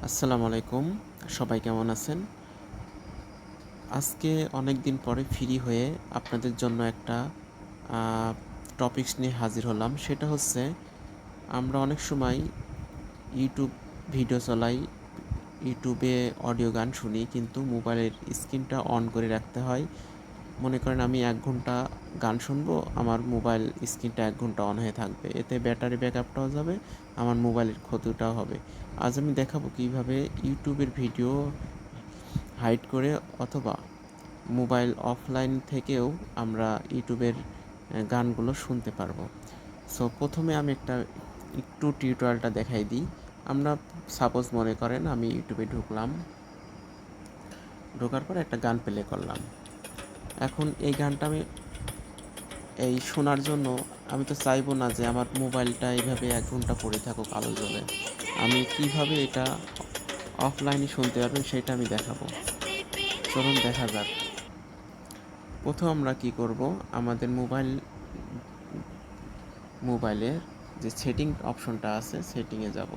আসসালামু আলাইকুম। সবাই কেমন আছেন? আজকে অনেক দিন পরে ফ্রি হয়ে আপনাদের জন্য একটা আ টপিকস নিয়ে হাজির হলাম। সেটা হচ্ছে আমরা অনেক সময় ইউটিউব ভিডিও চালাই, ইউটিউবে অডিও গান শুনি কিন্তু মোবাইলের স্ক্রিনটা অন করে রাখতে হয়। মনে করেন আমি ১ ঘন্টা গান শুনবো, আমার মোবাইল স্ক্রিনটা ১ ঘন্টা অন হয়ে থাকবে। এতে ব্যাটারি ব্যাকআপটাও যাবে, আমার মোবাইলের ক্ষতিটাও হবে। আজ আমি দেখাবো কীভাবে ইউটিউবের ভিডিও হাইড করে অথবা মোবাইল অফলাইন থেকেও আমরা ইউটিউবের গানগুলো শুনতে পারবো। সো প্রথমে আমি একটু টিউটোরিয়ালটা দেখাই দিই। আমরা সাপোজ মনে করেন আমি ইউটিউবে ঢুকলাম, ঢোকার পর একটা গান প্লে করলাম। এখন এই গানটা আমি শোনার জন্য আমি তো চাইবো না যে আমার মোবাইলটা এইভাবে ১ ঘন্টা পড়ে থাকুক আলো জ্বলে। আমি কিভাবে এটা অফলাইনে শুনতে পারবেন সেটা আমি দেখাবো। চলুন দেখা যাক। প্রথম আমরা কি করব, আমাদের মোবাইলের যে সেটিং অপশনটা আছে সেটিংয়ে যাব।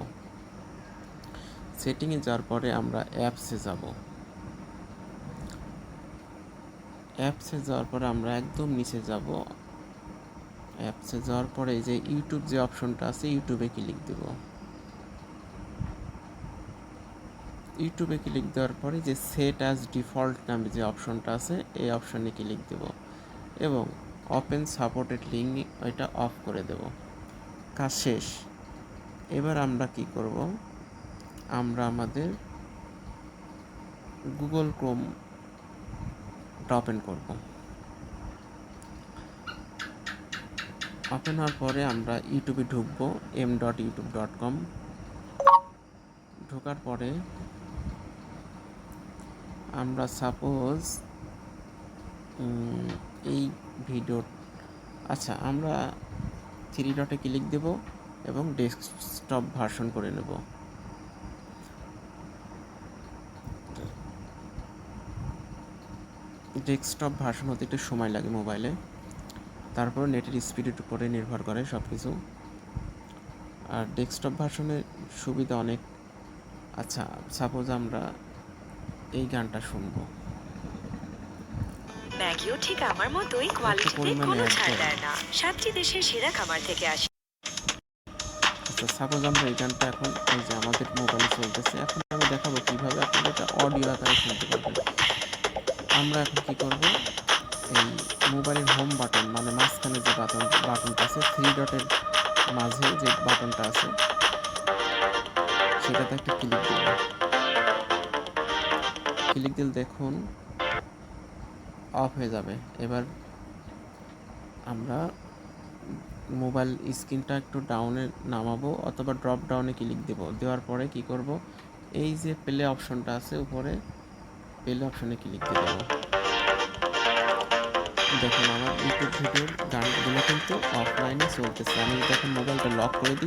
সেটিংয়ে যাওয়ার পরে আমরা অ্যাপসে যাব। অ্যাপসে যাওয়ার পরে আমরা একদম নিচে যাব। অ্যাপসে যাওয়ার পরে এই যে ইউটিউব যে অপশনটা আছে ইউটিউবে ক্লিক দেব। ইউটিউবে ক্লিক দেওয়ার পরে যে সেট অ্যাজ ডিফল্ট নামে যে অপশনটা আছে এই অপশনে ক্লিক দেব এবং ওপেন সাপোর্টেড লিঙ্ক এটা অফ করে দেব। কাজ শেষ। এবার আমরা কি করব, আমরা আমাদের গুগল ক্রোমটা ওপেন করব। ওপেন হওয়ার পরে আমরা ইউটিউবে ঢুকবো m.youtube.com। ঢোকার পরে আমরা সাপোজ এই ভিডিও আমরা 3 ডটে ক্লিক দেব এবং ডেস্কটপ ভার্সন করে নেব। ডেস্কটপ ভার্সন হতে একটু সময় লাগে মোবাইলে, তারপর নেটের স্পিডের উপরে নির্ভর করে সব কিছু। আর ডেস্কটপ ভার্সনের সুবিধা অনেক। সাপোজ আমরা এই গানটা শুনবো। ম্যাগিও ঠিক আমার মতোই কোয়ালিটিতে কোনো ছাড় দেয় না। 7টি দেশের সেরা খামার থেকে আসে। সাপোজ আমরা এই গানটা এখন এই যে আমাদের মোবাইলে চলতেছে, এখন আমি দেখাবো কিভাবে আপনারা এটা অডিও আকারে শুনতে পারবেন। আমরা এখন কি করব, এই মোবাইলের হোম বাটন মানে মাঝখানে যে বাটনটা আছে 3 ডটের মাঝে যে বাটনটা আছে সেটাতে একটা ক্লিক দেব। ক্লিক দিলে দেখুন অফ হয়ে যাবে। এবার আমরা মোবাইল স্ক্রিনটা একটু ডাউনে নামাবো অথবা ড্রপ ডাউনে ক্লিক দেব। দেওয়ার পরে কি করব, এই যে প্লে অপশনটা আছে উপরে প্লে অপশনে ক্লিক দিয়ে দেবো। দেখুন আমার ইউটিউব ভিডিওর গানগুলো কিন্তু অফলাইনে চলতেছে। আমি যখন মোবাইলটা লক করে দিই